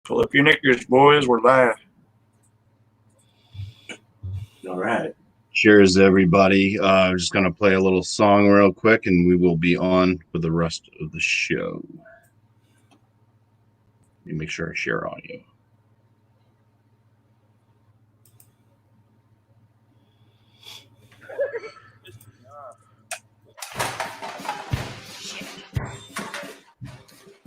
Pull up your knickers, boys. We're live. All right. Cheers, everybody. I'm just going to play a little song real quick, and we will be on with the rest of the show. Let me make sure I share audio.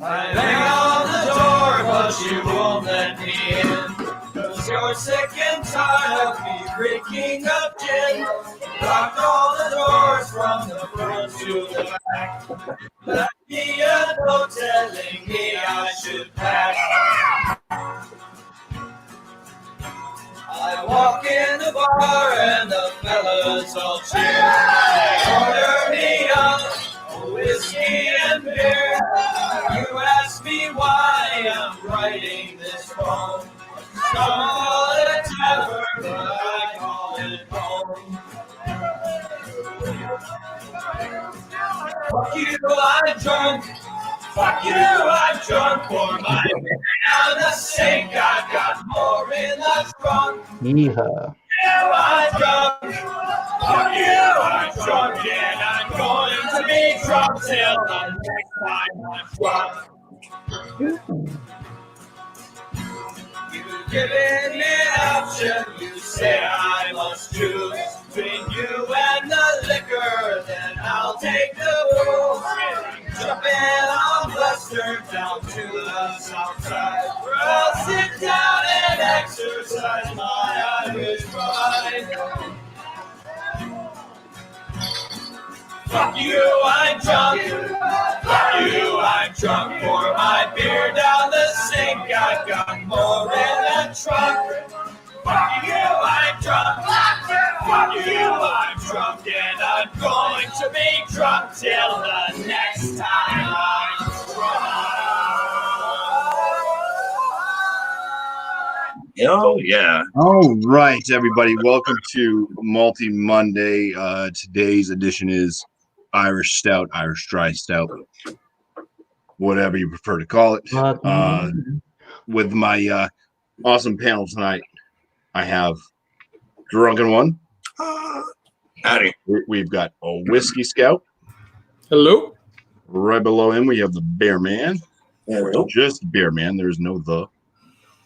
I bang on the door, but you won't let me in. 'Cause you're sick and tired of me drinking up gin. Locked all the doors from the front to the back. Left me a note telling me I should pack. I walk in the bar and the fellas all cheer. They order me up a whiskey and beer. You ask me why I'm writing this poem. Some call it a tavern, but I call it home. Fuck you, I'm drunk. Fuck you, I'm drunk for my down the sink. I've got more in the trunk. Yeehaw. I'm drunk. Fuck you, I'm drunk, and I'm going to be drunk till the next time I'm drunk. You've given me an option, you say I must choose between you and the liquor, then I'll take the booze. Jumping on Buster down to the south side, where I'll sit down and exercise my Irish pride. Fuck you, I'm drunk. Fuck you, I'm drunk. Pour my beer down the sink. I've got more in the trunk. Fuck you, I'm drunk. Fuck you, I'm drunk. And I'm going to be drunk till the next time I'm drunk. Oh, yeah. All right, everybody. Welcome to Malty Monday. Today's edition is Irish Stout, Irish Dry Stout, whatever you prefer to call it. With my awesome panel tonight, I have Drunken One. Howdy. We've got a Whiskey Scout. Hello. Right below him, we have the Beer Man. Hello. Just Beer Man. There's no the.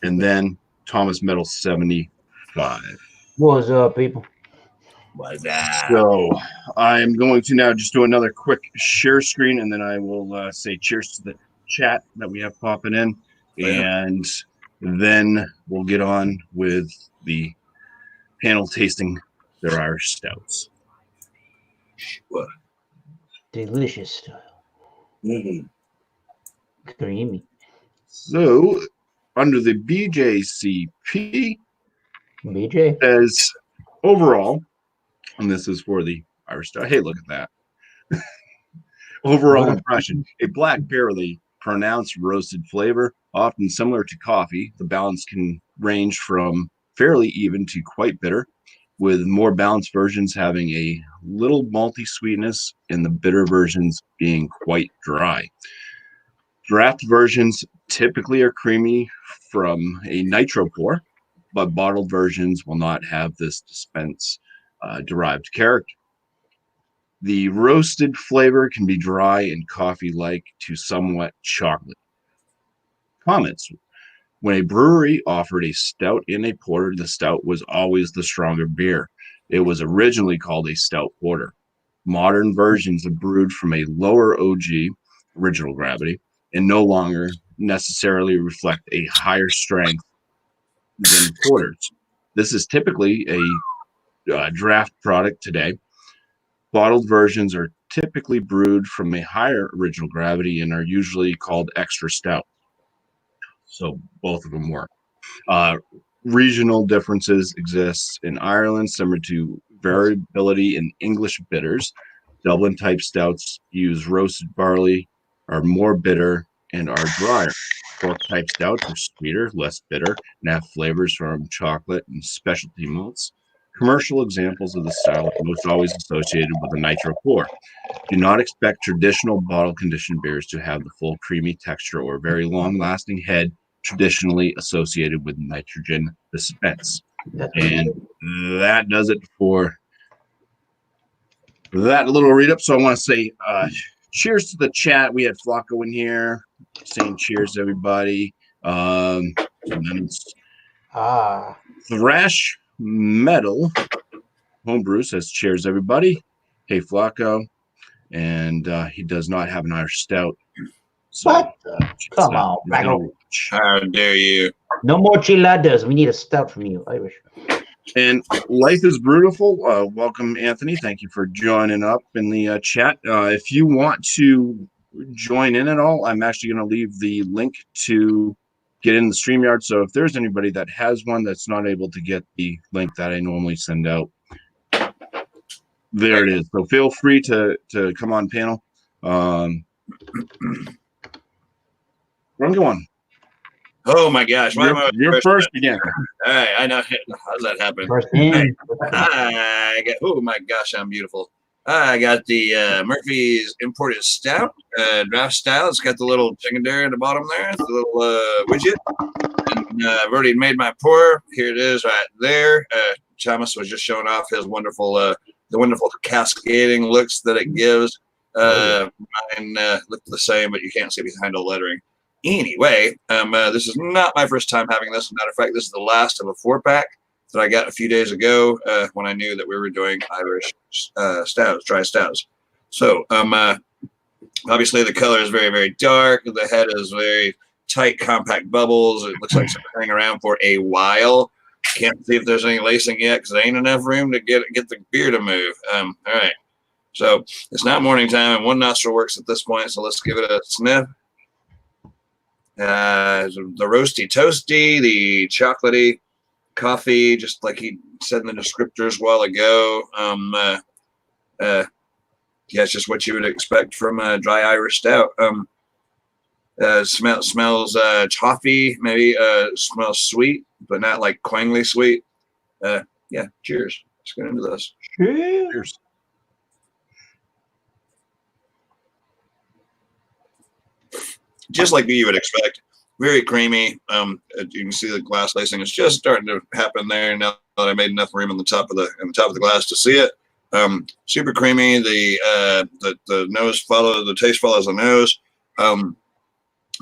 And then Thomas Metal 75. What's up, people? What's that? So I'm going to now just do another quick share screen, and then I will say cheers to the chat that we have popping in, and then we'll get on with the panel tasting their Irish stouts. What? Delicious style. Mm-hmm. Creamy. So under the BJCP BJ. says overall, and this is for the Irish stout. Hey, look at that. Overall impression, a black, barely pronounced roasted flavor, often similar to coffee. The balance can range from fairly even to quite bitter, with more balanced versions having a little malty sweetness and the bitter versions being quite dry. Draft versions typically are creamy from a nitro pour, but bottled versions will not have this dispense derived character. The roasted flavor can be dry and coffee-like to somewhat chocolate. Comments. When a brewery offered a stout in a porter, the stout was always the stronger beer. It was originally called a stout porter. Modern versions are brewed from a lower OG, original gravity, and no longer necessarily reflect a higher strength than porters. This is typically a draft product today. Bottled versions are typically brewed from a higher original gravity and are usually called extra stout. So both of them work. Regional differences exist in Ireland, similar to variability in English bitters. Dublin type stouts use roasted barley, are more bitter, and are drier. Cork type stouts are sweeter, less bitter, and have flavors from chocolate and specialty malts. Commercial examples of the style are most always associated with a nitro pour. Do not expect traditional bottle conditioned beers to have the full creamy texture or very long lasting head traditionally associated with nitrogen dispense. That's And that does it for that little read up. So I want to say cheers to the chat. We had Flacco in here saying cheers to everybody. And then it's Thrash Metal Homebrew says cheers everybody. Hey Flacco. And he does not have an Irish stout. So, what? Come on, Flacco. How dare you? No more chiladas. We need a stout from you, Irish. And Life is Beautiful. Welcome, Anthony. Thank you for joining up in the chat. If you want to join in at all, I'm actually going to leave the link to get in the StreamYard. So if there's anybody that has one that's not able to get the link that I normally send out, there it is. So feel free to come on panel. Run, go on. Oh my gosh! Why am I You're first again. All right, I know. How does that happen? First in. I got. Oh my gosh, I'm beautiful. I got the Murphy's imported stout, draft style. It's got the little chicken dare at the bottom there. It's a little widget. And, I've already made my pour. Here it is, right there. Thomas was just showing off his wonderful, the wonderful cascading looks that it gives. Mine look the same, but you can't see behind the lettering. Anyway, this is not my first time having this. As a matter of fact, this is the last of a 4-pack that I got a few days ago when I knew that we were doing Irish stouts, dry stouts. So, obviously the color is very, very dark. The head is very tight, compact bubbles. It looks like it's been hanging around for a while. Can't see if there's any lacing yet because there ain't enough room to get the beer to move. All right. So it's not morning time, and one nostril works at this point. So let's give it a sniff. The roasty toasty, the chocolatey coffee, just like he said in the descriptors a while ago. Yeah, it's just what you would expect from a dry Irish stout. Smells toffee, maybe smells sweet, but not like cloyingly sweet. Yeah, cheers. Let's get into this. Cheers. Just like you would expect, very creamy. You can see the glass lacing is just starting to happen there. Now that I made enough room on the top of the glass to see it, super creamy. The nose the taste follows the nose.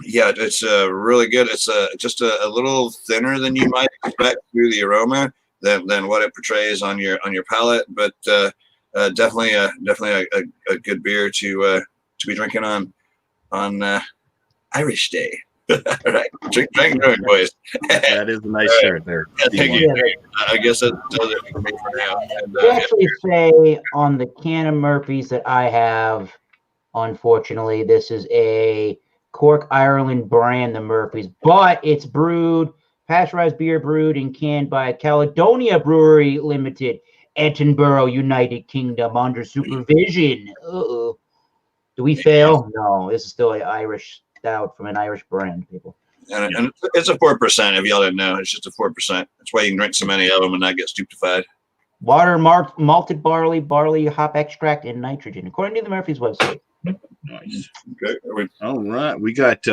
Yeah, it's really good. It's just a little thinner than you might expect through the aroma than what it portrays on your palate, but definitely a good beer to be drinking on Irish Day. All right, drink, boys. That is a nice shirt there. I guess that does it for me for now. And, They actually say on the can of Murphy's that I have, unfortunately, this is a Cork, Ireland brand, the Murphy's, but it's pasteurized beer brewed and canned by Caledonia Brewery Limited, Edinburgh, United Kingdom, under supervision. Do we fail? No, this is still an Irish stout from an Irish brand, people. And it's a 4%. If y'all didn't know, it's just a 4%. That's why you can drink so many of them and not get stupefied. Water, malted barley, hop extract, and nitrogen, according to the Murphy's website. Nice. Okay. All right. We got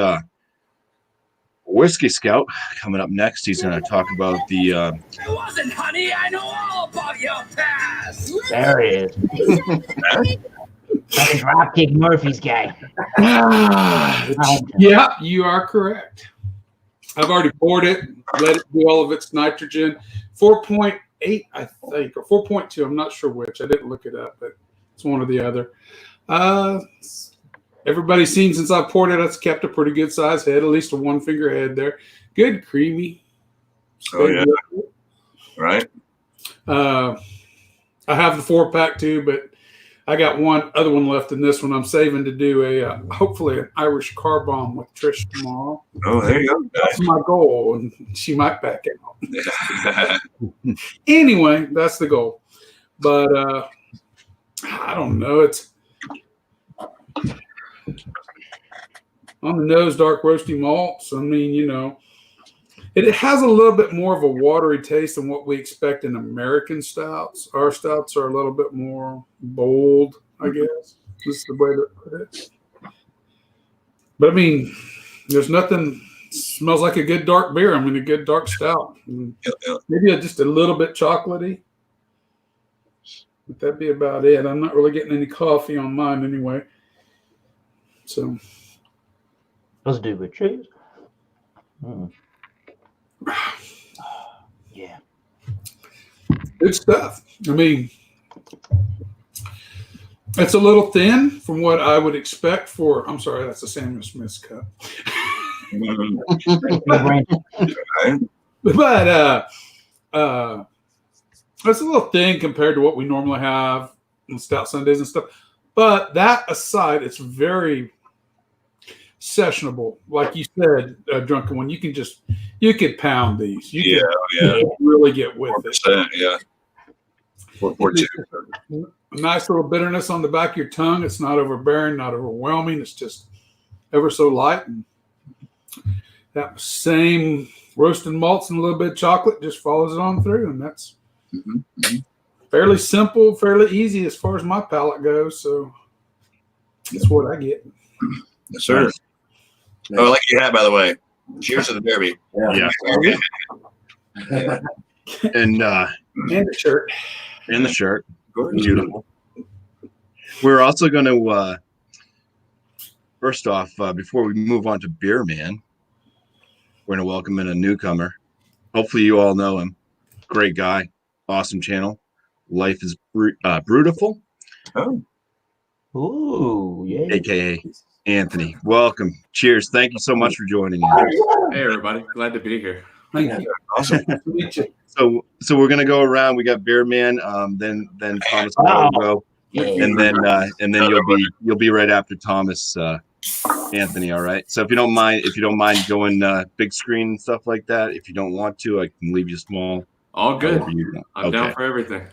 Whiskey Scout coming up next. He's going to talk about the. It wasn't, honey. I know all about your past. There it is. That is Dropkick Murphy's guy. Yeah, you are correct. I've already poured it, let it do all of its nitrogen. 4.8, I think, or 4.2. I'm not sure which. I didn't look it up, but it's one or the other. Everybody's seen since I poured it, it's kept a pretty good size head, at least a 1-finger head there. Good, creamy. Oh, yeah. Right. I have the 4-pack too, but I got one other one left in this one. I'm saving to do a hopefully an Irish car bomb with Trish tomorrow. Oh, there you go. That's my goal, and she might back out. Anyway, that's the goal. But I don't know. It's on the nose, dark roasty malts. I mean, you know, it has a little bit more of a watery taste than what we expect in American stouts. Our stouts are a little bit more bold, I guess. This is the way to put it. But I mean, there's nothing Smells like a good dark beer. I mean, a good dark stout. Maybe just a little bit chocolatey. But that'd be about it. I'm not really getting any coffee on mine anyway. So Let's do good. Cheers. Yeah. good stuff. I mean, it's a little thin from what I would expect for. I'm sorry, that's a Samuel Smith's cup. But it's a little thin compared to what we normally have on Stout Sundays and stuff. But that aside, it's very sessionable. Like you said, Drunken One, you could pound these. You can really get with it. Yeah. 4.2. A nice little bitterness on the back of your tongue. It's not overbearing, not overwhelming. It's just ever so light. And that same roasted malts and a little bit of chocolate just follows it on through. And that's fairly simple, fairly easy as far as my palate goes. So that's what I get. Yes, sir. Oh, I like your hat, by the way. Cheers to the derby. Yeah. And the shirt. And the shirt. Beautiful. We're also going to, first off, before we move on to Beer Man, we're going to welcome in a newcomer. Hopefully you all know him. Great guy. Awesome channel. Life is Brutiful. Oh. Ooh, yeah. AKA Anthony. Welcome. Cheers. Thank you so much for joining us. Hey, everybody. Glad to be here. Thank you. Awesome. So we're gonna go around. We got Beer Man, then Thomas will go, and then you'll be right after Thomas, Anthony. All right. So if you don't mind going big screen and stuff like that, if you don't want to, I can leave you small. All good. I'm I'm down for everything.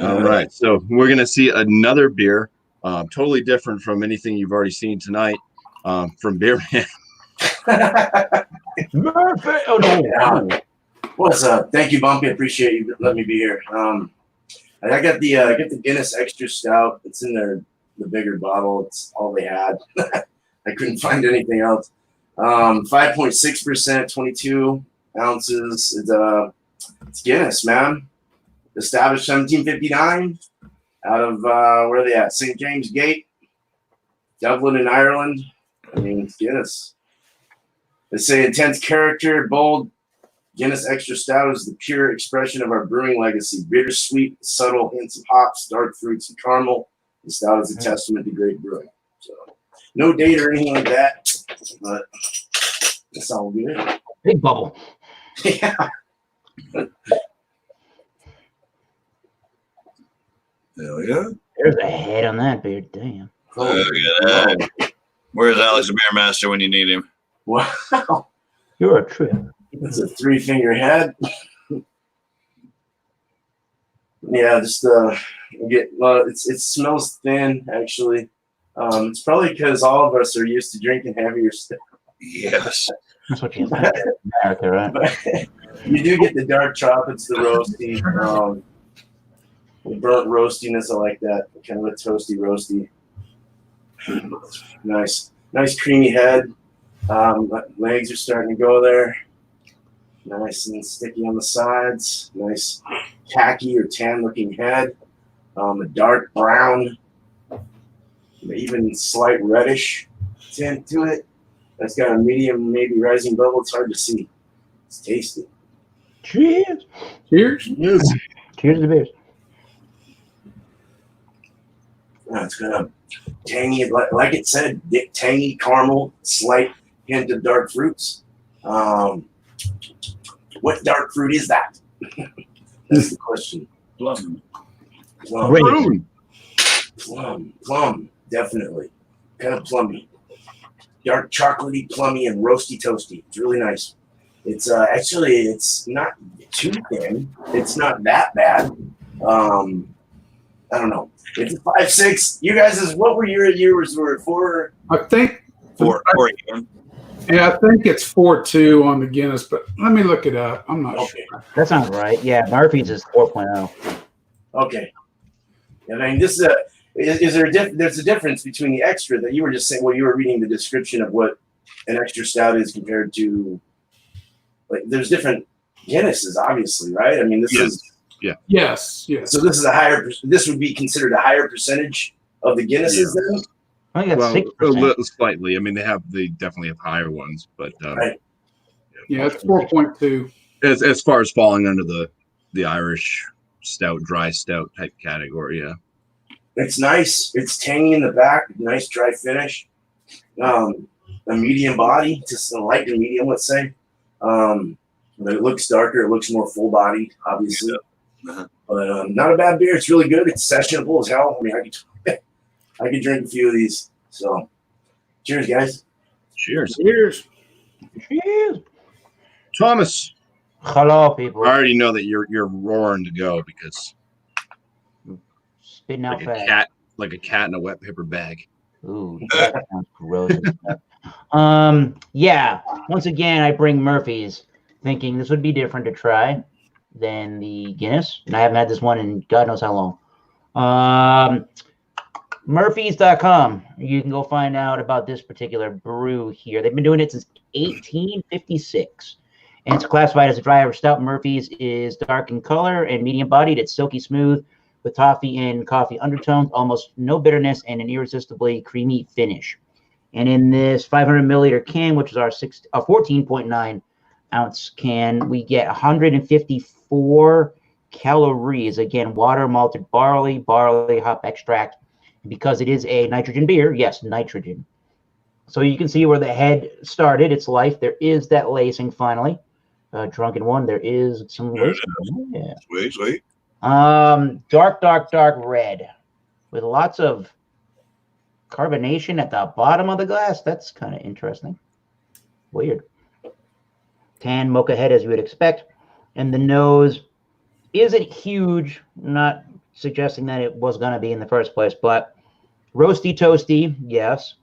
All right. So we're gonna see another beer, totally different from anything you've already seen tonight, from Beer Man. Murphy. Oh no. What's up? Thank you, BuMpY. Appreciate you letting me be here. I got the Guinness Extra Stout. It's in the bigger bottle. It's all they had. I couldn't find anything else. 5.6%, 22 ounces. It's Guinness, man. Established 1759 out of where are they at? St. James Gate, Dublin in Ireland. I mean, it's Guinness. They say intense character, bold. Guinness Extra Stout is the pure expression of our brewing legacy. Bittersweet, subtle hints of hops, dark fruits, and caramel. The stout is a testament to great brewing. So, no date or anything like that, but that's all good. Big bubble. Yeah. Hell yeah. There's a head on that beer. Damn. Look at that. Where's Alex the Beer Master when you need him? Wow. You're a trip. It's a 3-finger head. Yeah, just get a lot of, it smells thin actually. It's probably because all of us are used to drinking heavier stuff. Yes. That's what you think. America, right? But you do get the dark chocolates, the roasty, the burnt roastiness. I like that. Kind of a toasty roasty. Nice creamy head. Legs are starting to go there. Nice and sticky on the sides. Nice khaki or tan looking head. A dark brown, even slight reddish tint to it. That's got a medium, maybe rising bubble. It's hard to see. It's tasty. Cheers. Cheers. Yes. Cheers to the beers. It's got a tangy, like it said, tangy caramel, slight hint of dark fruits. What dark fruit is that? That's the question. Plum. Plum, definitely. Kind of plummy. Dark chocolatey, plummy, and roasty toasty. It's really nice. It's actually, it's not too thin. It's not that bad. I don't know. It's a 5.6. You guys, what were your years? Were 4? I think 4. Yeah, I think it's 4.2 on the Guinness, but let me look it up. I'm not sure. That sounds right. Yeah, Murphy's is 4.0. Okay. I mean, this is there's a difference between the extra that you were just saying. Well, you were reading the description of what an extra stout is compared to, like, there's different Guinnesses, obviously, right? I mean, this is Yes. so this is a higher. This would be considered a higher percentage of the Guinnesses then. I think that's Well, 6%. slightly. I mean, they definitely have higher ones, but Right. Yeah, it's 4.2. as far as falling under the Irish stout, dry stout type category, yeah. It's nice. It's tangy in the back. Nice dry finish. A medium body, just a light to medium, let's say. But it looks darker. It looks more full bodied, obviously. Uh-huh. But not a bad beer. It's really good. It's sessionable as hell. I mean, I could drink a few of these. So, cheers, guys. Cheers. Cheers. Cheers. Thomas, Hello, people. I already know that you're roaring to go because Spitting out like fast. a cat in a wet paper bag. Ooh, that sounds gross. Yeah. Once again, I bring Murphy's, thinking this would be different to try than the Guinness, and I haven't had this one in God knows how long. Murphys.com. You can go find out about this particular brew here. They've been doing it since 1856, and it's classified as a dry Irish stout. Murphy's is dark in color and medium bodied. It's silky smooth with toffee and coffee undertones, almost no bitterness, and an irresistibly creamy finish. And in this 500 milliliter can, which is our 14.9 ounce can, we get 154 calories. Again, water, malted barley, hop extract. Because it is a nitrogen beer, yes, nitrogen. So you can see where the head started its life. There is that lacing finally. Drunken one, there is some lacing. Yeah. Sweet. Dark red with lots of carbonation at the bottom of the glass. That's kind of interesting. Weird. Tan mocha head, as you would expect. And the nose isn't huge, not suggesting that it was going to be in the first place, but roasty, toasty, yes.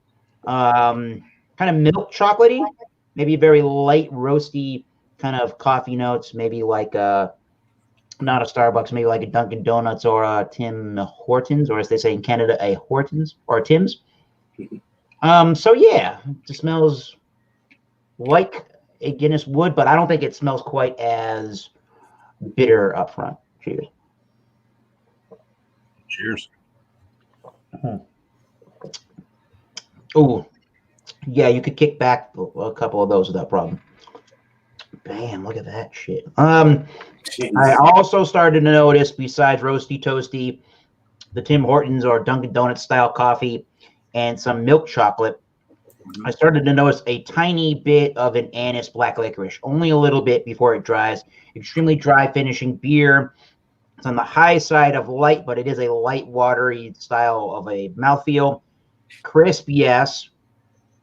Kind of milk chocolatey, maybe very light roasty kind of coffee notes, maybe like not a Starbucks, maybe like a Dunkin' Donuts or a Tim Hortons, or as they say in Canada, a Hortons or a Tim's. So yeah, it smells like a Guinness would, but I don't think it smells quite as bitter up front. Cheers. Cheers. Oh, yeah, you could kick back a couple of those without problem. Bam, look at that shit. I also started to notice, besides roasty toasty, the Tim Hortons or Dunkin' Donuts style coffee and some milk chocolate, I started to notice a tiny bit of an anise black licorice, only a little bit before it dries. Extremely dry finishing beer. It's on the high side of light, but it is a light, watery style of a mouthfeel. Crisp, yes,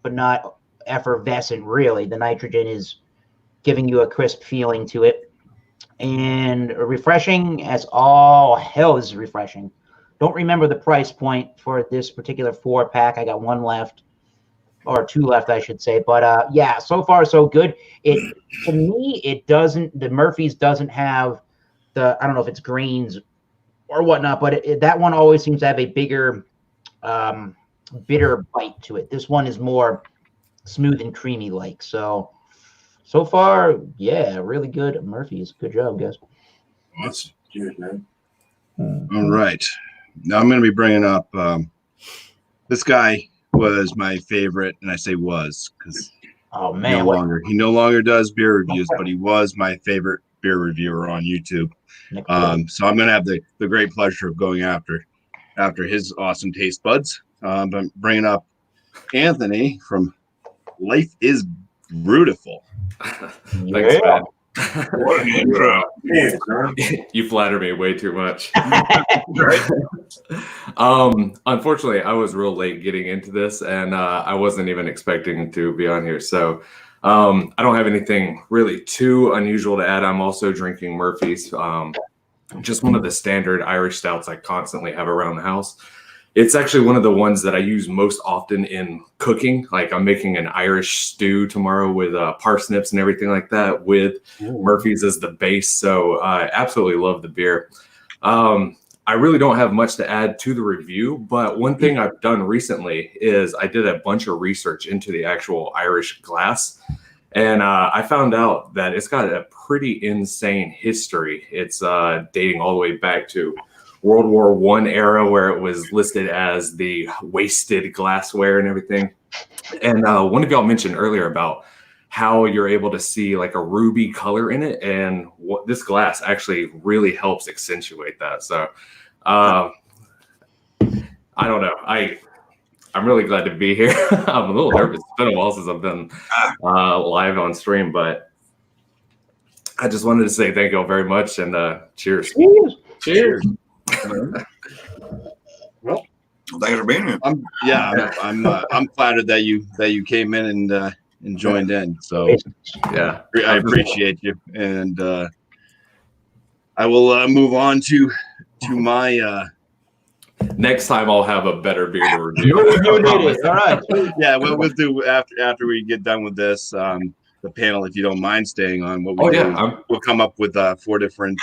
but not effervescent, really. The nitrogen is giving you a crisp feeling to it. And refreshing as all hell. This is refreshing. Don't remember the price point for this particular 4-pack. I got one left, or two left, I should say. But yeah, so far so good. It, to me, it doesn't. The Murphy's doesn't have the, I don't know if it's grains or whatnot, but that one always seems to have a bigger, bitter bite to it. This one is more smooth and creamy like. So far, yeah, really good. Murphy's, good job, guys. Awesome. Cheers, man. All right. Now I'm going to be bringing up this guy was my favorite, and I say was because Oh man, he no longer does beer reviews, but he was my favorite beer reviewer on YouTube. So I'm going to have the great pleasure of going after his awesome taste buds. I'm bringing up Anthony from Life is Beautiful. Thanks, man. What an intro. You flatter me way too much. Unfortunately, I was real late getting into this, and I wasn't even expecting to be on here. So I don't have anything really too unusual to add. I'm also drinking Murphy's, just one of the standard Irish stouts I constantly have around the house. It's actually one of the ones that I use most often in cooking. Like I'm making an Irish stew tomorrow with parsnips and everything like that with Murphy's as the base. So I absolutely love the beer. I really don't have much to add to the review, but one thing I've done recently is I did a bunch of research into the actual Irish glass, and I found out that it's got a pretty insane history. It's dating all the way back to World War I era, where it was listed as the wasted glassware and everything. And one of y'all mentioned earlier about how you're able to see like a ruby color in it, and what this glass actually really helps accentuate that. So I don't know. I'm really glad to be here. I'm a little nervous. It's been a while since I've been live on stream, but I just wanted to say thank you all very much, and cheers. Cheers. Well, Thanks for being here. I'm flattered that you came in and joined in. So Yeah, I appreciate you, and I will move on to my. next time I'll have a better beer to review. All right. Yeah, we'll do after we get done with this. The panel, if you don't mind staying on, what we do, we'll come up with 4 different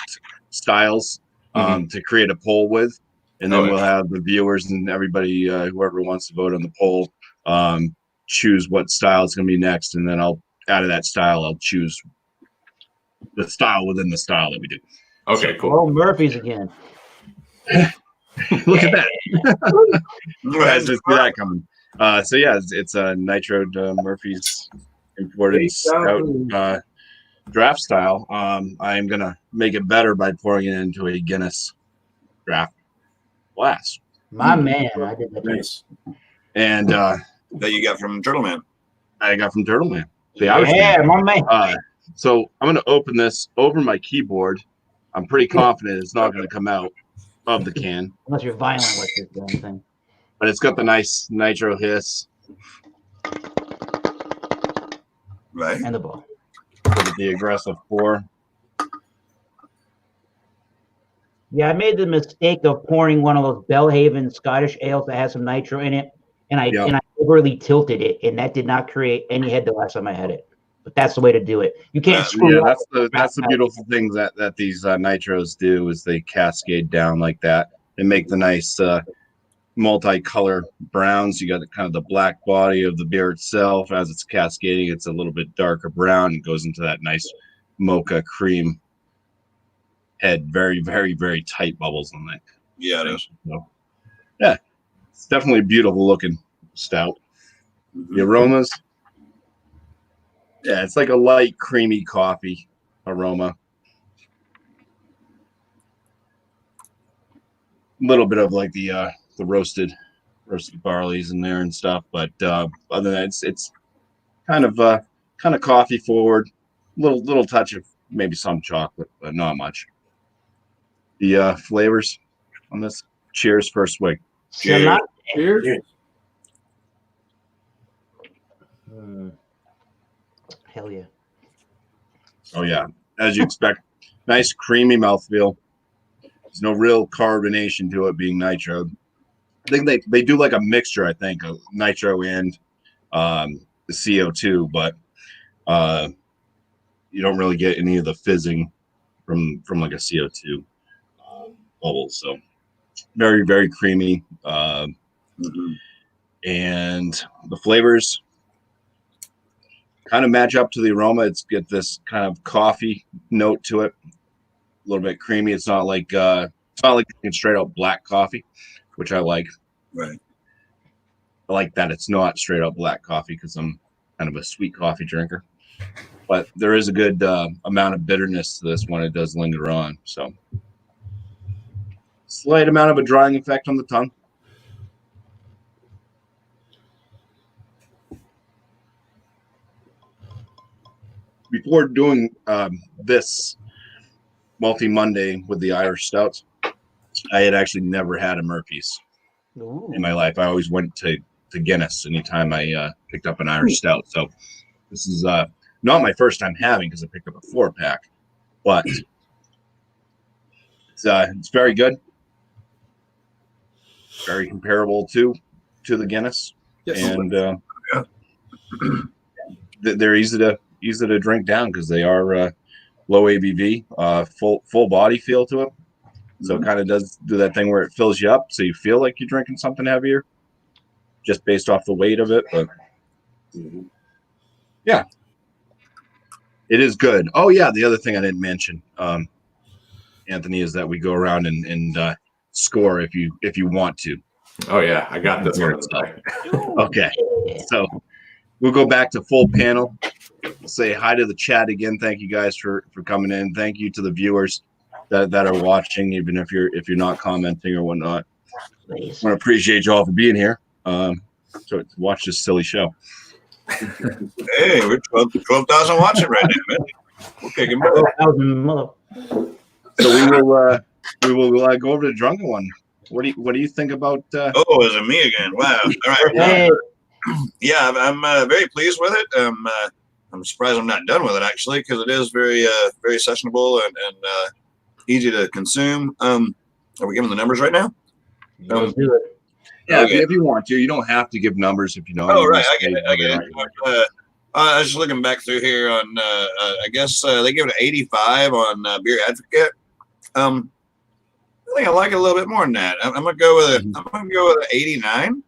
styles to create a poll with, and then we'll have the viewers and everybody, whoever wants to vote on the poll, choose what style is going to be next, and then out of that style, I'll choose the style within the style that we do. Okay, cool. Oh, Murphy's again. Look at that. Guys, just see that coming. So yeah, it's a nitro Murphy's imported stout draft style. I'm gonna make it better by pouring it into a Guinness draft glass. My man, I did that. Nice. And That you got from Turtle Man. I got from Turtle Man. My man. So I'm gonna open this over my keyboard. I'm pretty confident it's not gonna come out of the can. Unless you're violent with this damn thing. But it's got the nice nitro hiss. Right. And the ball. With the aggressive pour. Yeah, I made the mistake of pouring one of those Belhaven Scottish ales that has some nitro in it, and I overly tilted it, and that did not create any head the last time I had it. But that's the way to do it. You can't screw up. That's the beautiful thing that these nitros do is they cascade down like that. They make the nice multicolor browns. You got kind of the black body of the beer itself. As it's cascading, it's a little bit darker brown. It goes into that nice mocha cream head. Very, very, very tight bubbles on that. Yeah, it is. So, yeah, it's definitely a beautiful looking stout. The aromas. Yeah, it's like a light, creamy coffee aroma. A little bit of like the roasted barleys in there and stuff, but other than that, it's kind of coffee forward. Little touch of maybe some chocolate, but not much. The flavors on this. Cheers, first swig. Cheers. Cheers. Hell yeah. Oh yeah, as you expect, nice creamy mouthfeel. There's no real carbonation to it being nitro. I think they do like a mixture, I think, of nitro and the CO2, but you don't really get any of the fizzing from like a CO2 bubble. So very, very creamy. And the flavors kind of match up to the aroma. It's got this kind of coffee note to it, a little bit creamy. It's not like straight out black coffee, which I like. Right. I like that it's not straight up black coffee because I'm kind of a sweet coffee drinker. But there is a good amount of bitterness to this when it does linger on. So slight amount of a drying effect on the tongue. Before doing this Malty Monday with the Irish Stouts, I had actually never had a Murphy's in my life. I always went to Guinness anytime I picked up an Irish Stout. So this is not my first time having because I picked up a 4-pack, but it's very good, very comparable to the Guinness, and they're easy to drink down because they are low ABV, full body feel to it. So it kind of does do that thing where it fills you up, so you feel like you're drinking something heavier, just based off the weight of it. But yeah, it is good. Oh yeah, the other thing I didn't mention, Anthony, is that we go around and score if you want to. Oh yeah, I got this one. Okay, so we'll go back to full panel. Say hi to the chat again. Thank you guys for coming in. Thank you to the viewers that are watching, even if you're not commenting or whatnot. I want to appreciate you all for being here. To watch this silly show. Hey, we're 12,000 watching right now, man. We're kicking butt. 12,000. So we will go over to the drunken one. What do you think about? Oh, is it me again? Wow. All right. Hey. Yeah, I'm very pleased with it. I'm surprised I'm not done with it actually, because it is very sessionable and easy to consume. Are we giving the numbers right now? Let's do it. Yeah, Okay. if you want to, you don't have to give numbers if you don't. Oh, right, I get it. I was just looking back through here on. I guess they give it an 85 on Beer Advocate. I think I like it a little bit more than that. I'm gonna go with an 89.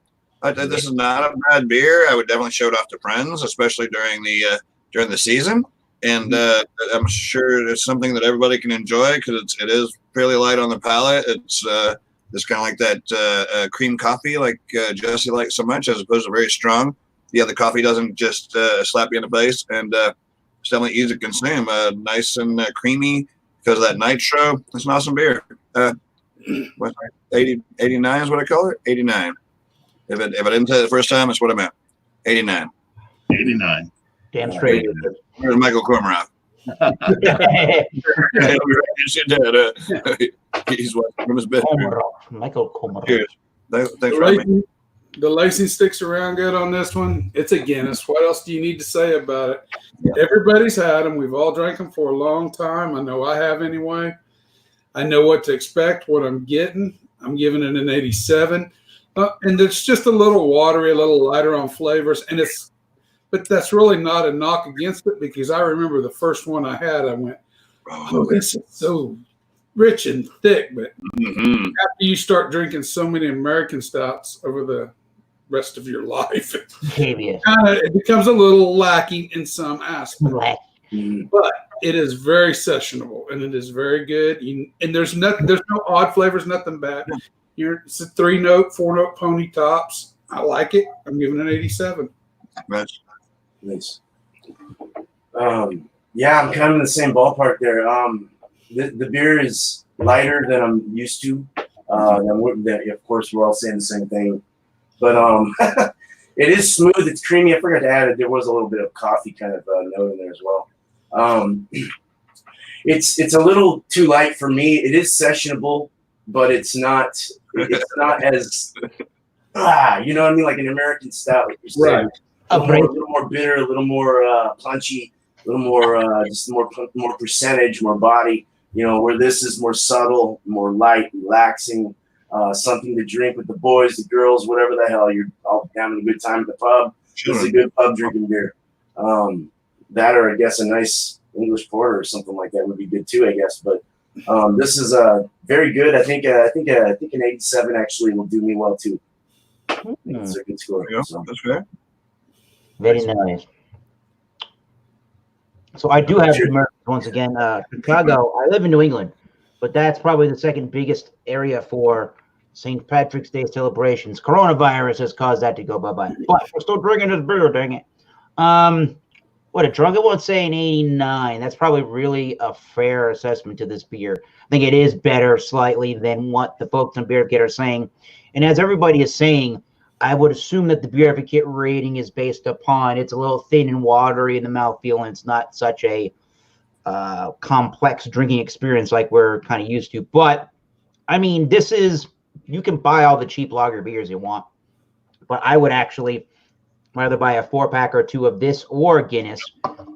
This is not a bad beer. I would definitely show it off to friends, especially during the season. And I'm sure it's something that everybody can enjoy because it is fairly light on the palate. It's kind of like that cream coffee, like Jesse likes so much, as opposed to very strong. Yeah, the coffee doesn't just slap you in the face, and it's definitely easy to consume. Nice and creamy because of that nitro. It's an awesome beer. 89 is what I call it. 89. If I didn't say it the first time, it's what I meant. 89. 89. Damn straight. Where's Michael Kormorov? He's what from his bed. Michael Komarov. Cheers. Thanks for having me. The lacing sticks around good on this one. It's a Guinness. What else do you need to say about it? Everybody's had them. We've all drank them for a long time. I know I have anyway. I know what to expect, what I'm getting. I'm giving it an 87. And it's just a little watery, a little lighter on flavors. But that's really not a knock against it, because I remember the first one I had, I went, oh, this is so rich and thick. But after you start drinking so many American stouts over the rest of your life, it becomes a little lacking in some aspects. But it is very sessionable and it is very good. And there's no odd flavors, nothing bad. It's a 3-note, 4-note pony tops. I like it. I'm giving it an 87. Nice. Yeah, I'm kind of in the same ballpark there. The beer is lighter than I'm used to. Of course, we're all saying the same thing. But it is smooth. It's creamy. I forgot to add it. There was a little bit of coffee kind of note in there as well. It's a little too light for me. It is sessionable, but it's not as you know what I mean, like an American stout, like you're saying. Right. A little more bitter, a little more punchy, a little more just more percentage, more body. You know, where this is more subtle, more light, relaxing, something to drink with the boys, the girls, whatever the hell you're all having a good time at the pub. Sure. This is a good pub drinking beer. That, or I guess a nice English porter or something like that would be good too, I guess. But this is very good. I think an 87 actually will do me well too. That's a good score. So. That's fair. Very nice. So I do have once again, Chicago. I live in New England, but that's probably the second biggest area for St. Patrick's Day celebrations. Coronavirus has caused that to go bye-bye. But we're still drinking this beer, dang it. What a drunken would say an 89. That's probably really a fair assessment to this beer. I think it is better slightly than what the folks on Beer Advocate are saying. And as everybody is saying, I would assume that the Beer Advocate rating is based upon it's a little thin and watery in the mouthfeel, and it's not such a complex drinking experience like we're kind of used to. But, I mean, this is, you can buy all the cheap lager beers you want, but I would actually rather buy a 4-pack or 2 of this or Guinness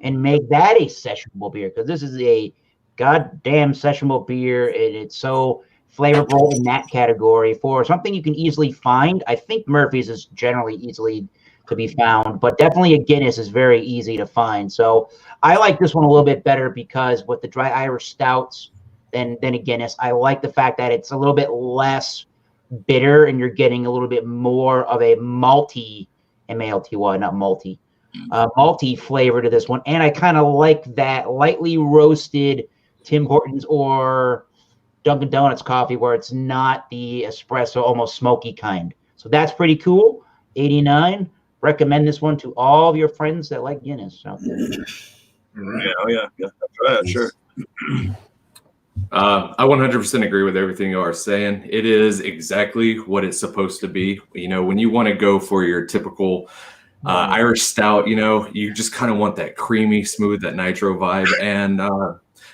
and make that a sessionable beer, because this is a goddamn sessionable beer, and it's so flavorful in that category. For something you can easily find, I think Murphy's is generally easily to be found, but definitely a Guinness is very easy to find. So I like this one a little bit better because with the dry Irish stouts, than a Guinness. I like the fact that it's a little bit less bitter, and you're getting a little bit more of a malty, M-A-L-T-Y, not malty, malty flavor to this one. And I kind of like that lightly roasted Tim Hortons or Dunkin' Donuts coffee, where it's not the espresso, almost smoky kind. So that's pretty cool. 89. Recommend this one to all of your friends that like Guinness out there. Yeah, that's right, sure. I 100% agree with everything you are saying. It is exactly what it's supposed to be. You know, when you want to go for your typical Irish stout, you know, you just kind of want that creamy, smooth, that nitro vibe. And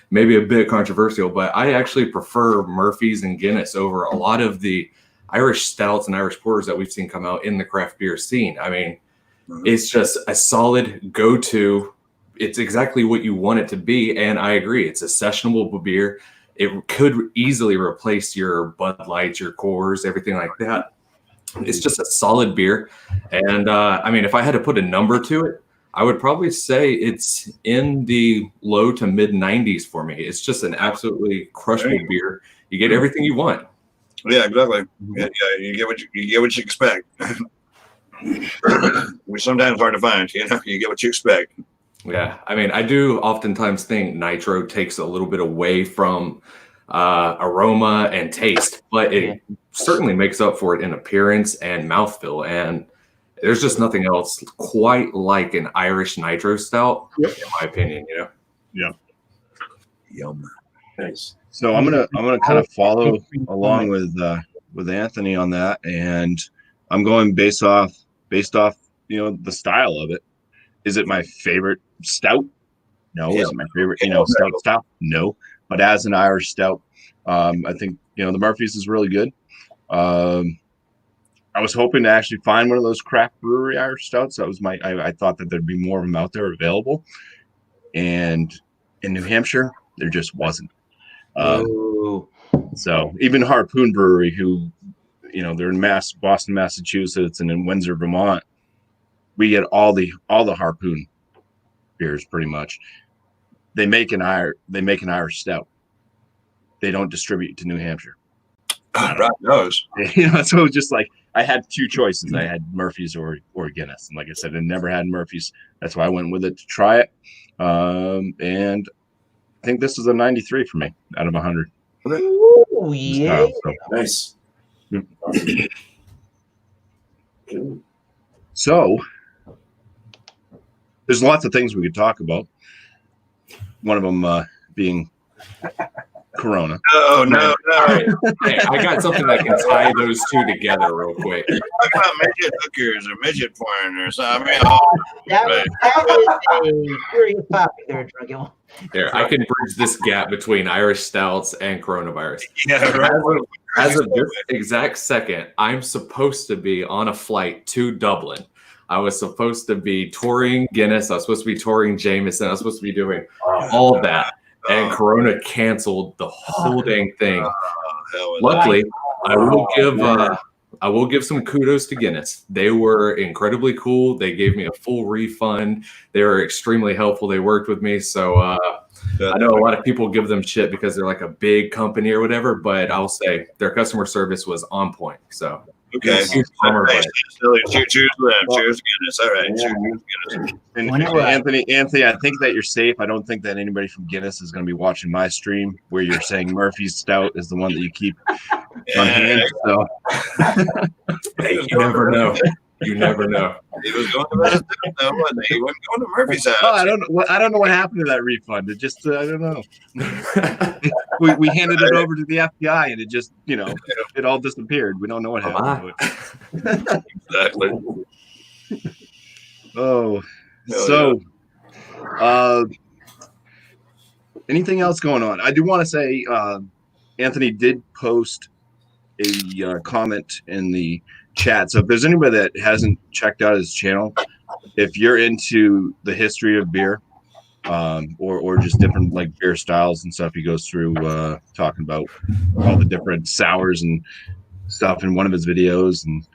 maybe a bit controversial, but I actually prefer Murphy's and Guinness over a lot of the Irish stouts and Irish porters that we've seen come out in the craft beer scene. I mean, it's just a solid go-to. It's exactly what you want it to be. And I agree. It's a sessionable beer. It could easily replace your Bud Lights, your Coors, everything like that. It's just a solid beer. And I mean, if I had to put a number to it, I would probably say it's in the low to mid 90s for me. It's just an absolutely crushable beer. You get everything you want. Yeah, exactly. Yeah, you get what you expect. Which sometimes hard to find. You know, you get what you expect. Yeah, I mean, I do oftentimes think nitro takes a little bit away from aroma and taste, but it certainly makes up for it in appearance and mouthfeel. And there's just nothing else quite like an Irish nitro stout, in my opinion. You know. Yeah. Yum. Nice. So I'm gonna kind of follow along with Anthony on that, and I'm going based off you know the style of it. Is it my favorite stout? No. Is it my favorite stout? No. But as an Irish stout, I think the Murphy's is really good. I was hoping to actually find one of those craft brewery Irish stouts. That was I thought that there'd be more of them out there available, and in New Hampshire there just wasn't. So even Harpoon Brewery, who they're in Boston, Massachusetts, and in Windsor, Vermont, we get all the Harpoon beers pretty much. They make an Irish stout. They don't distribute to New Hampshire. Right knows. So it was just like I had two choices. I had Murphy's or Guinness, and like I said, I never had Murphy's. That's why I went with it to try it. And I think this is a 93 for me out of 100. Ooh, yeah. Nice. So there's lots of things we could talk about. One of them being Corona. No. Hey, I got something that can tie those two together real quick. Talk about midget hookers or midget porn or something. That is a serious topic there, Drunken. There, I can bridge this gap between Irish stouts and coronavirus. Yeah, right. As of this exact second, I'm supposed to be on a flight to Dublin. I was supposed to be touring Guinness. I was supposed to be touring Jameson. I was supposed to be doing all of that. And Corona canceled the whole dang thing. Luckily, I will give some kudos to Guinness. They were incredibly cool. They gave me a full refund. They were extremely helpful. They worked with me. So I know a lot of people give them shit because they're like a big company or whatever, but I'll say their customer service was on point. So okay. Cheers to them. Cheers to Guinness. All right. Cheers to Guinness. And Anthony, I think that you're safe. I don't think that anybody from Guinness is going to be watching my stream where you're saying Murphy's Stout is the one that you keep on hand. So hey, you never know. You never know. He was going to Minnesota, wasn't he? He wasn't going to Murphy's house. Oh, I don't know what happened to that refund. It just I don't know. we handed it over to the FBI and it just it all disappeared. We don't know what happened to it. Exactly. Oh, so anything else going on? I do want to say Anthony did post a comment in the chat. So if there's anybody that hasn't checked out his channel, if you're into the history of beer, or just different like beer styles and stuff, he goes through talking about all the different sours and stuff in one of his videos, and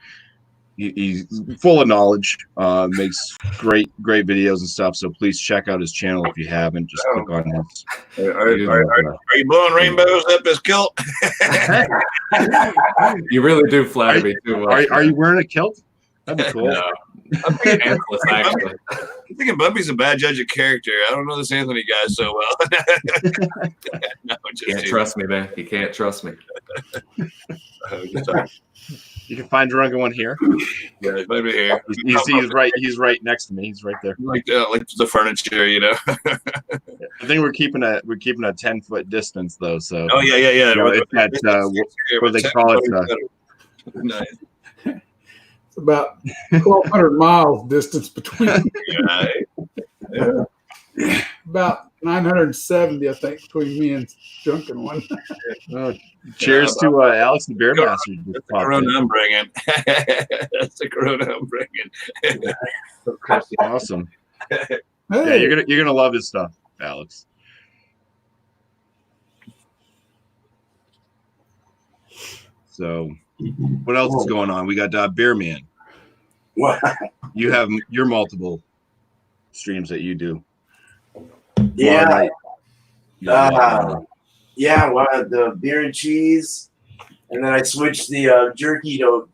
He's full of knowledge. Makes great videos and stuff. So please check out his channel if you haven't. Just click on his. Are you blowing rainbows up his kilt? You really do flatter me too much. Are you wearing a kilt? That'd be cool. No. I'm thinking Anthony, actually. I'm thinking BuMpY's a bad judge of character. I don't know this Anthony guy so well. No, You can't trust me, man. You can't trust me. You can find Drunken One here. Yeah, he's maybe here. He's right. He's right next to me. He's right there. Like the furniture, you know. I think we're keeping a 10-foot distance though. So. Oh yeah. You know, it's that what they call it. Nice. It's about 1,200 miles distance between. Yeah. About 970, I think, between me and Drunken One. Cheers to Alex the Beer Master. That's the Corona I'm bringing. That's the Corona I'm bringing. Awesome. Hey. Yeah, you're gonna love his stuff, Alex. So, what else is going on? We got Beer Man. What? You have your multiple streams that you do. Yeah. Well, The beer and cheese, and then I switched the jerky to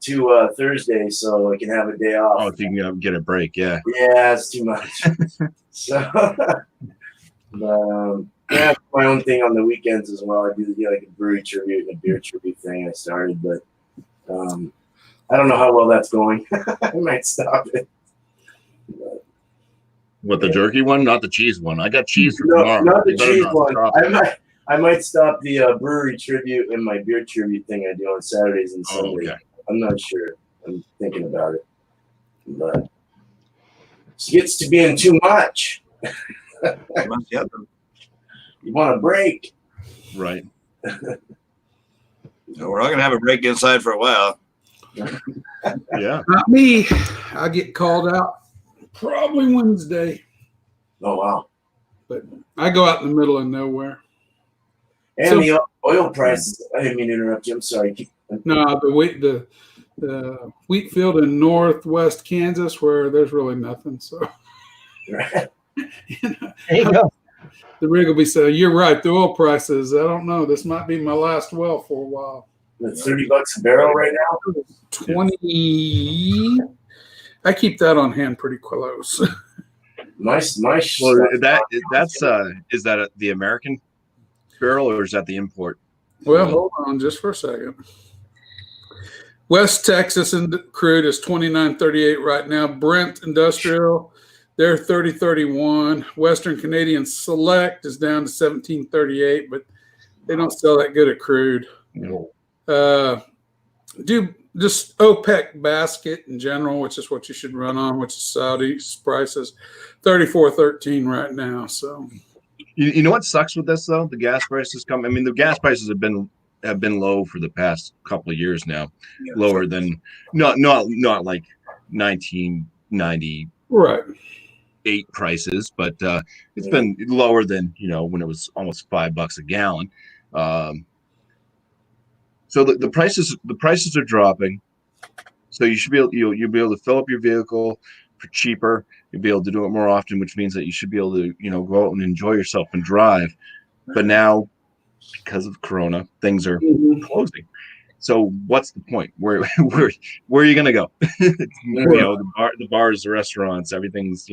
Thursday so I can have a day off. oh, if you can get a break, yeah. Yeah, it's too much. So, yeah, my own thing on the weekends as well. I do like a brewery tribute and a beer tribute thing I started, but I don't know how well that's going. I might stop it. But, What, the jerky one, not the cheese one? I got cheese for no, tomorrow. not the You better cheese not one. stop it. I might stop the brewery tribute and my beer tribute thing I do on Saturdays and Oh, Sundays. okay. I'm not sure. I'm thinking about it, but it gets to being too much. You want a break, Right. We're all gonna have a break inside for a while. Yeah. Not me. I get called out probably Wednesday, Oh wow! but I go out in the middle of nowhere. And So- the oil prices. I didn't mean to interrupt you. I'm sorry. No, the wheat field in northwest Kansas where there's really nothing. So There you go. the rig will be saying, "You're right. The oil prices. I don't know. This might be my last well for a while." It's $30 a barrel right now. 20. I keep that on hand pretty close. My Well, that's is that the American barrel or is that the import? Well, hold on just for a second. West Texas and crude is $29.38 right now. Brent Industrial, they're $30.31. Western Canadian Select is down to $17.38, but they don't sell that good at crude. No. Do just OPEC basket in general, which is what you should run on, which is Saudi's prices, $34.13 right now. So You know what sucks with this though? The gas prices come. I mean, the gas prices have been low for the past couple of years now. Yeah. Lower than not like 1998 right. prices, but it's been lower than when it was almost $5 a gallon. So the prices are dropping. So you should be able you'll be able to fill up your vehicle for cheaper. You'll be able to do it more often, which means that you should be able to go out and enjoy yourself and drive. But now, because of Corona, things are closing. So what's the point? Where are you gonna go? The bars, the restaurants, everything's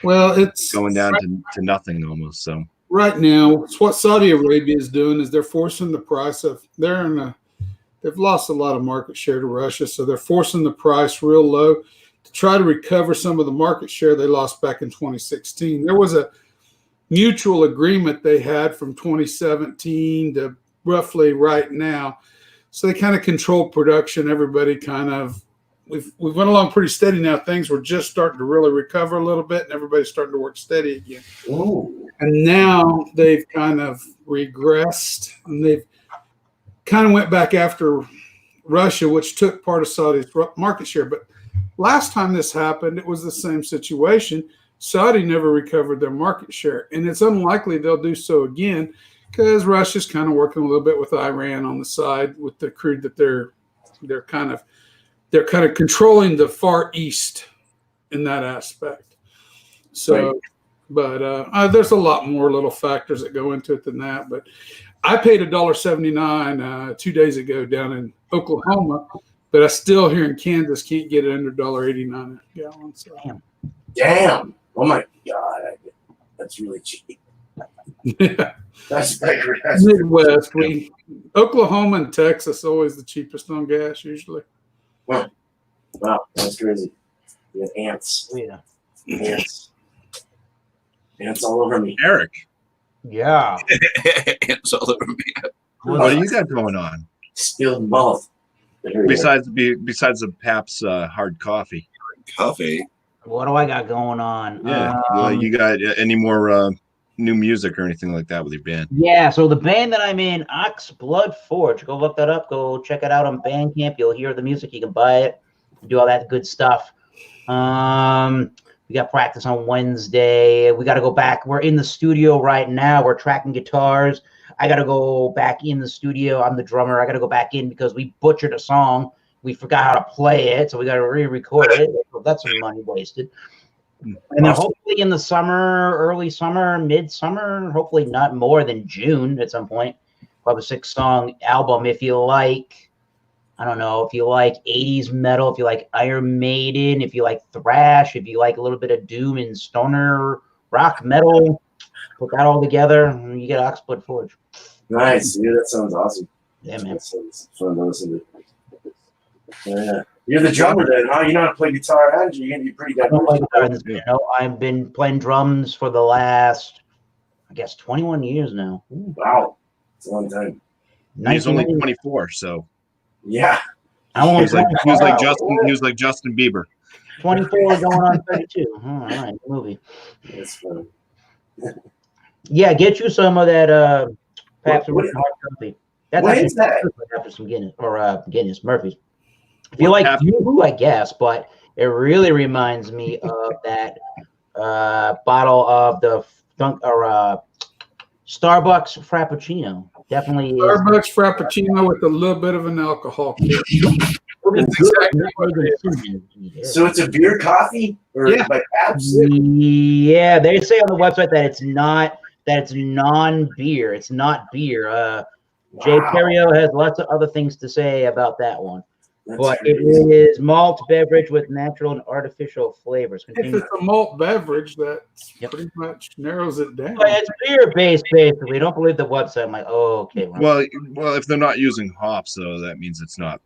Well, it's going down to nothing almost. So right now, it's what Saudi Arabia is doing is they're forcing the price of they've lost a lot of market share to Russia, so they're forcing the price real low to try to recover some of the market share they lost back in 2016. There was a mutual agreement they had from 2017 to roughly right now. So they kind of control production. Everybody we've went along pretty steady now. Things were just starting to really recover a little bit and everybody's starting to work steady again. Ooh. And now they've kind of regressed and they've kind of went back after Russia, which took part of Saudi's market share. But last time this happened, it was the same situation. Saudi never recovered their market share. And it's unlikely they'll do so again because Russia's kind of working a little bit with Iran on the side with the crude that they're they're kind of controlling the Far East in that aspect. So, Right. but there's a lot more little factors that go into it than that. But I paid $1.79 2 days ago down in Oklahoma, but I still here in Kansas can't get it under $1.89 a gallon. So. Damn. Oh my God. That's really cheap. Yeah. That's bigger. Midwest, Oklahoma and Texas always the cheapest on gas usually. Wow, that's crazy. We have ants. Yeah. Ants all over me. Eric, Yeah. It's all over me. what do you got going on Spilled malt. besides the Pabst hard coffee? Coffee. What do I got going on? Yeah, you got any more new music or anything like that with your band? Yeah, so the band that I'm in, Ox Blood Forge, go look that up. Go check it out on Bandcamp. You'll hear the music. You can buy it. Do all that good stuff. We got practice on Wednesday. We got to go back. We're in the studio right now. We're tracking guitars. I got to go back in the studio. I'm the drummer. I got to go back in because we butchered a song. We forgot how to play it, so we got to re-record it. So that's some money wasted. And then hopefully in the summer, early summer, midsummer, hopefully not more than June at some point, we'll have a 6-song album. If you like, I don't know, if you like 80s metal, if you like Iron Maiden, if you like thrash, if you like a little bit of doom and stoner rock metal, put that all together and you get Ox Blood Forge. Nice, dude. That sounds awesome. Yeah, man. That sounds fun to listen to. Yeah. You're the drummer then, huh? You know how to play guitar, and you're going to be pretty good. I've been playing drums for the last, I guess, 21 years now. Ooh. Wow. It's a long time. He's only 24, so yeah. I he was was like Justin Bieber. 24 going on 32. All right, movie. That's fun. Yeah, get you some of that Pabst hard coffee. That's what is that? After some Guinness or Guinness Murphy's. If you like Yoo-hoo, I guess, but it really reminds me of that bottle of the Starbucks Frappuccino. Definitely Starbucks Frappuccino with a little bit of an alcohol kick. So it's a beer coffee? Or by Pabst? Yeah, they say on the website that it's non-beer. It's not beer. Jay Perrio has lots of other things to say about that one. But it is malt beverage with natural and artificial flavors. If it's a malt beverage, that pretty much narrows it down. But it's beer-based, basically. Don't believe the website. I'm like, oh, okay. Well, if they're not using hops, though, that means it's not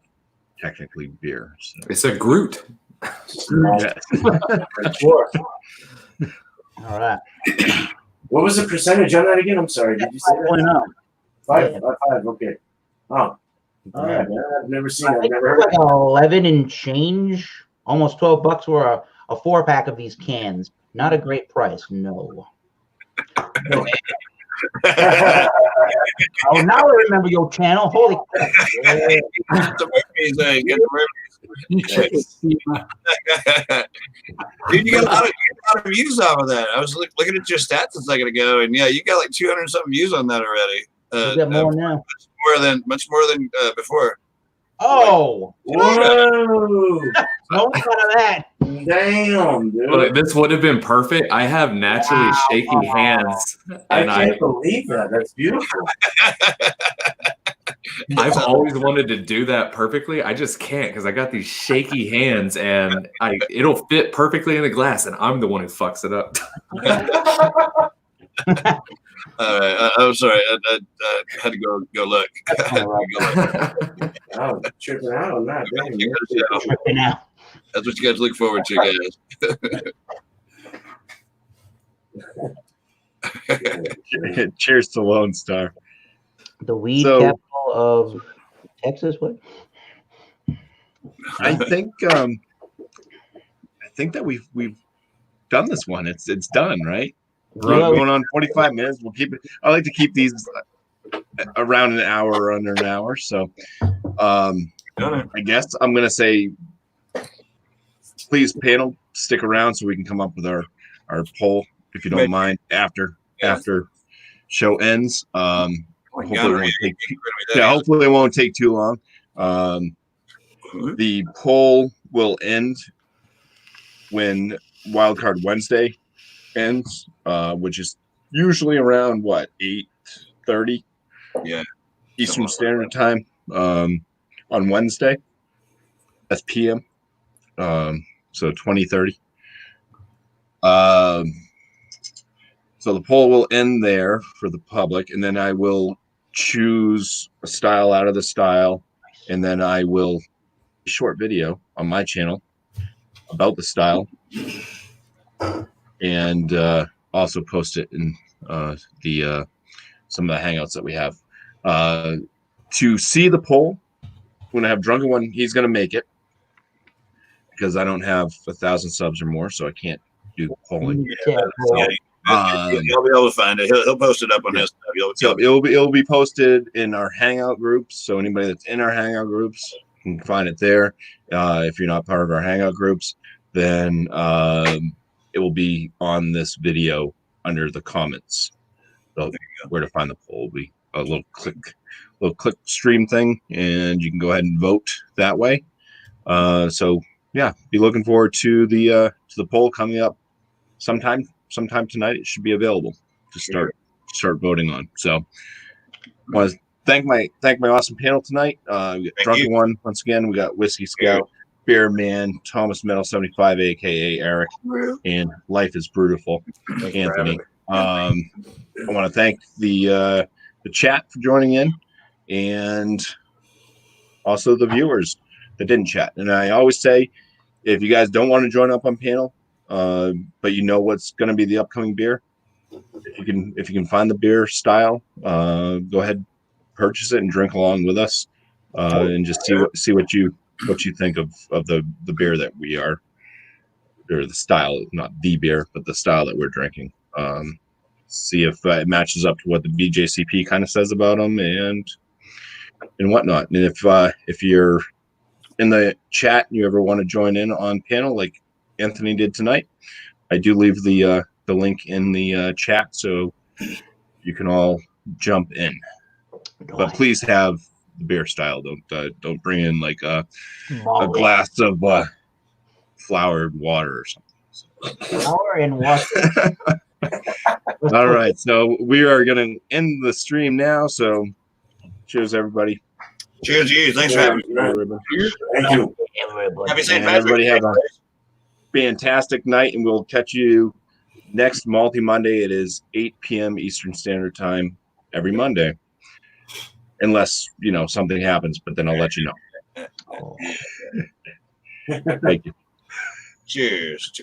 technically beer. So. It's a Groot. Sure. All right. What was the percentage on that again? I'm sorry. Did you say that? 5.5. Okay. Oh. All right, man. I've never seen it. I've never heard like 11 and change, almost $12 for a 4-pack of these cans. Not a great price, no. Oh, now I remember your channel. Holy crap. The Murphys, get the Murphys. Dude, you got a lot of views off of that. I was looking at your stats a second ago, and yeah, you got like 200 something views on that already. You got more now. Much more than before. Oh, whoa! No fun of that. Damn, dude. Well, this would have been perfect. I have naturally shaky hands. I And can't believe that. That's beautiful. I've always wanted to do that perfectly. I just can't because I got these shaky hands, and it'll fit perfectly in the glass, and I'm the one who fucks it up. I'm sorry. I had to go look. I was tripping out on that. That's what you guys look forward to, guys. Cheers to Lone Star. The weed capital of Texas. What? I think that we've done this one. It's done, right? We're going on 45 minutes. We'll keep it. I like to keep these around an hour or under an hour. So I guess I'm going to say, please, panel, stick around so we can come up with our poll, if you don't mind, after show ends. Hopefully it won't take too long. The poll will end when Wildcard Wednesday ends, which is usually around 8:30 Yeah. Eastern Standard Time on Wednesday. That's PM. So 20:30. So the poll will end there for the public, and then I will choose a style out of the style, and then I will a short video on my channel about the style, and also post it in the some of the hangouts that we have. To see the poll, when I have Drunken One, he's going to make it because I don't have 1,000 subs or more, so I can't do polling. Yeah, He'll be able to find it. He'll post it up on his stuff. So it'll be posted in our Hangout groups. So anybody that's in our Hangout groups can find it there. If you're not part of our Hangout groups, then it will be on this video under the comments. So where to find the poll will be a little click stream thing, and you can go ahead and vote that way. So yeah, be looking forward to the poll coming up sometime tonight. It should be available to start voting on. So I want to thank my awesome panel tonight. We got Drunken One once again. We got Whiskey Scout, Beer Man, Thomas Metal 75, aka Eric, and Life is Brutal, Anthony. I want to thank the chat for joining in, and also the viewers that didn't chat. And I always say, if you guys don't want to join up on panel, but you know what's going to be the upcoming beer, if you can find the beer style, go ahead, purchase it and drink along with us, and just see what you think of the beer that we are, or the style, not the beer, but the style that we're drinking. See if it matches up to what the BJCP kind of says about them and whatnot. And if you're in the chat and you ever want to join in on panel like Anthony did tonight, I do leave the link in the chat so you can all jump in. But please have the beer style. Don't bring in like a glass of flowered water or something. Flour and water. All right, so we are going to end the stream now. So cheers, everybody. Cheers to you. Thanks for having me. Thank you. Happy St. And everybody have a fantastic night, and we'll catch you next Malty Monday. It is 8 p.m. Eastern Standard Time every Monday, unless something happens. But then I'll let you know. Thank you. Cheers.